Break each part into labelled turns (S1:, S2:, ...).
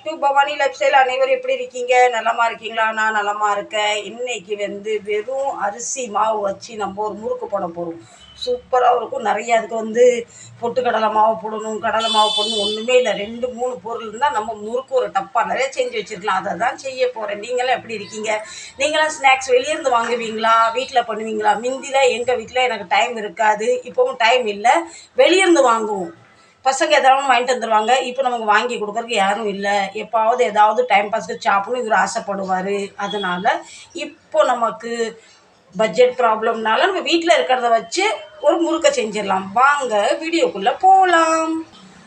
S1: To Bhavani life style. அனைவரும் எப்படி இருக்கீங்க? நலமா இருக்கீங்களா? நான் நலமா இருக்கேன். இன்னைக்கு வெறும் அரிசி மாவு வச்சு நம்ம ஒரு முறுக்கு போட போகிறோம். சூப்பராக இருக்கும். நிறைய அதுக்கு பொட்டுக்கடலை மாவு போடணும், கடலை மாவு போடணும், ஒன்றுமே இல்லை. 2-3 பொருள் இருந்தால் நம்ம முறுக்கு ஒரு டப்பா நிறைய செஞ்சு வச்சுருக்கலாம். அதை தான் செய்ய போகிறேன். நீங்களாம் எப்படி இருக்கீங்க? நீங்களாம் ஸ்நாக்ஸ் வெளியேருந்து வாங்குவீங்களா, வீட்டில் பண்ணுவீங்களா? முந்தியில் எங்கள் வீட்டில் எனக்கு டைம் இருக்காது, இப்போவும் டைம் இல்லை, வெளியேருந்து வாங்குவோம். பசங்க எதாவது வாங்கிட்டு வந்துடுவாங்க. இப்போ நமக்கு வாங்கி கொடுக்குறதுக்கு யாரும் இல்லை. எப்பாவது ஏதாவது டைம் பாஸ்க்கு சாப்பிடணும் இவர் ஆசைப்படுவார். அதனால் இப்போ நமக்கு பட்ஜெட் ப்ராப்ளம்னால நம்ம வீட்டில் இருக்கிறத வச்சு ஒரு முறுக்கை செஞ்சிடலாம். வாங்க வீடியோக்குள்ளே போகலாம்.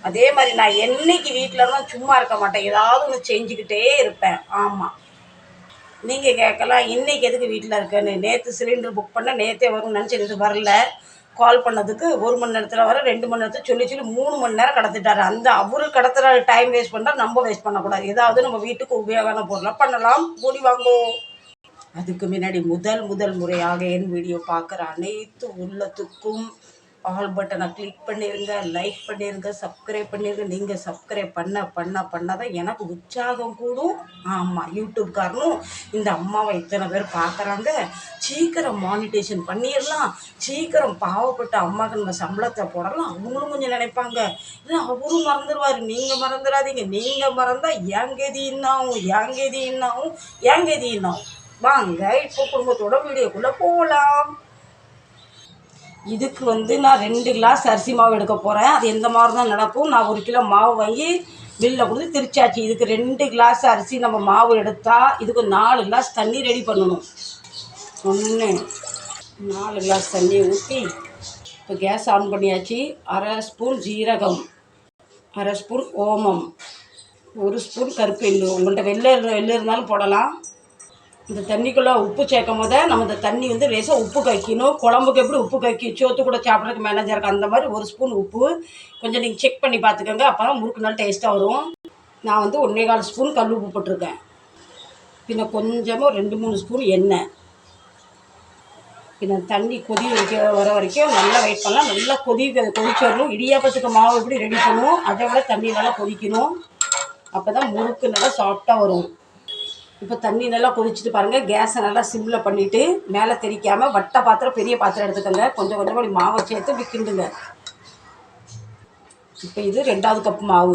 S1: அதே மாதிரி நான் என்னைக்கு வீட்டில் இருந்தால் சும்மா இருக்க மாட்டேன், ஏதாவது ஒன்று செஞ்சுக்கிட்டே இருப்பேன். ஆமாம், நீங்கள் கேட்கலாம் இன்றைக்கி எதுக்கு வீட்டில் இருக்கேன்னு. நேற்று சிலிண்டர் புக் பண்ண நேற்றே வரும்னு நினச்சி வரல. கால் பண்ணதுக்கு 1 மணி நேரத்தில் வர, 2 மணி நேரத்தில் சொல்லி 3 மணி நேரம் கடத்திட்டார். அந்த அவரு கடத்துகிற டைம் வேஸ்ட் பண்ணுறா, நம்ம வேஸ்ட் பண்ணக்கூடாது. ஏதாவது நம்ம வீட்டுக்கு உபயோகமான பொருளாக பண்ணலாம். கூடி வாங்குவோம். அதுக்கு முன்னாடி முதல் முறையாக என் வீடியோ பார்க்குற அனைத்து உள்ளத்துக்கும் ஆல் பட்டனை கிளிக் பண்ணிடுங்க, லைக் பண்ணிடுங்க, சப்ஸ்கிரைப் பண்ணிடுங்க. நீங்கள் சப்ஸ்கிரைப் பண்ண தான் எனக்கு உற்சாகம் கூடும். ஆமாம், யூடியூப்காரனும் இந்த அம்மாவை இத்தனை பேர் பார்க்குறாங்க, சீக்கிரம் மானிட்டேஷன் பண்ணிடலாம், சீக்கிரம் பாவப்பட்ட அம்மாவுக்கு நம்ம சம்பளத்தை போடலாம் அவங்களும் கொஞ்சம் நினைப்பாங்க. இல்லை அவரும் மறந்துடுவார், நீங்கள் மறந்துடாதீங்க. நீங்கள் மறந்தால் ஏங்கேதி என்னாகும். வாங்க இப்போ குடும்பத்தோட வீடியோக்குள்ளே போகலாம். இதுக்கு நான் 2 கிளாஸ் அரிசி மாவு எடுக்க போகிறேன். அது எந்த மாதிரி தான் நடக்கும். நான் 1 கிலோ மாவு வாங்கி பில்லில் கொடுத்து திருச்சாச்சு. இதுக்கு 2 கிளாஸ் அரிசி நம்ம மாவு எடுத்தால் இதுக்கு 4 கிளாஸ் தண்ணி ரெடி பண்ணணும். 4 கிளாஸ் தண்ணி ஊற்றி இப்போ கேஸ் ஆன் பண்ணியாச்சு. 1/2 ஸ்பூன் ஜீரகம், 1/2 ஸ்பூன் ஓமம், 1 ஸ்பூன் கருப்பு எள்ளு. உங்கள்கிட்ட வெள்ளை இருந்தாலும் போடலாம். இந்த தண்ணிக்குள்ளே உப்பு சேர்க்கும் போதே நம்ம இந்த தண்ணி லேசாக உப்பு கக்கிணும். குழம்புக்கு எப்படி உப்பு கக்கி சோத்து கூட சாப்பிட்றதுக்கு மேனேஜாக இருக்கும், அந்த மாதிரி 1 ஸ்பூன் உப்பு கொஞ்சம் நீங்கள் செக் பண்ணி பார்த்துக்கோங்க. அப்போ தான் முறுக்கு நல்லா டேஸ்ட்டாக வரும். நான் 1.25 ஸ்பூன் கல் உப்பு போட்டிருக்கேன். பின்ன கொஞ்சமாக 2-3 ஸ்பூன் எண்ணெய். பின்ன தண்ணி கொதி வர வரைக்கும் நல்லா வெயிட் பண்ணலாம். நல்லா கொதிச்சு வரணும். இடியாப்பத்துக்கு மாவு எப்படி ரெடி பண்ணுவோம் அதை விட தண்ணி நல்லா கொதிக்கணும். அப்போ தான் முறுக்கு நல்லா சாஃப்டாக வரும். இப்போ தண்ணி நல்லா கொதிச்சுட்டு பாருங்கள். கேஸை நல்லா சிம்மில் பண்ணிவிட்டு மேலே தெரிக்காமல் வட்டை பாத்திரம், பெரிய பாத்திரம் எடுத்துக்கோங்க. கொஞ்சம் அப்படி மாவை சேர்த்து இப்படி கிண்டுங்க. இப்போ இது 2வது கப் மாவு.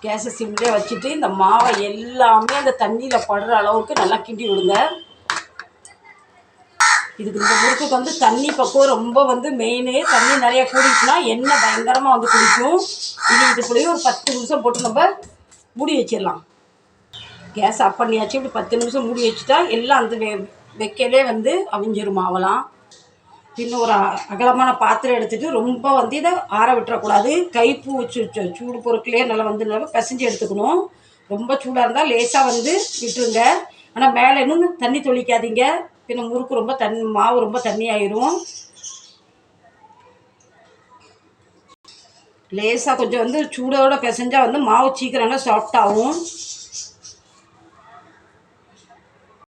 S1: கேஸை சிம்மிலே வச்சுட்டு இந்த மாவை எல்லாமே அந்த தண்ணியில் படுற அளவுக்கு நல்லா கிண்டி விடுங்க. இதுக்கு இந்த முறுக்குக்கு தண்ணி பக்கம் ரொம்ப மெயினு. தண்ணி நிறைய கூடிச்சுன்னா எண்ணெய் பயங்கரமாக குடிக்கும். இதுக்குள்ளேயே ஒரு 10 நிமிஷம் போட்டு நம்ம மூடி வச்சிடலாம். கேஸ் ஆஃப் பண்ணியாச்சு. இப்படி 10 நிமிஷம் மூடி வச்சுட்டா எல்லாம் அந்த வைக்கலே அவிஞ்சிரும் மாவெல்லாம். இன்னும் ஒரு அகலமான பாத்திரம் எடுத்துகிட்டு ரொம்ப இதை ஆற விட்டுறக்கூடாது. கைப்பூ வச்சு சூடு பொருட்களே நல்லா பிசைஞ்சு எடுத்துக்கணும். ரொம்ப சூடாக இருந்தால் லேசாக விட்டுருங்க. ஆனால் மேலே இன்னும் தண்ணி தொளிக்காதீங்க. பின்ன முறுக்கு ரொம்ப மாவு ரொம்ப தண்ணி ஆயிரும். லேசாக கொஞ்சம் சூடோட பிசைஞ்சால் மாவு சீக்கிரம் நல்லா சாஃப்டாகும்.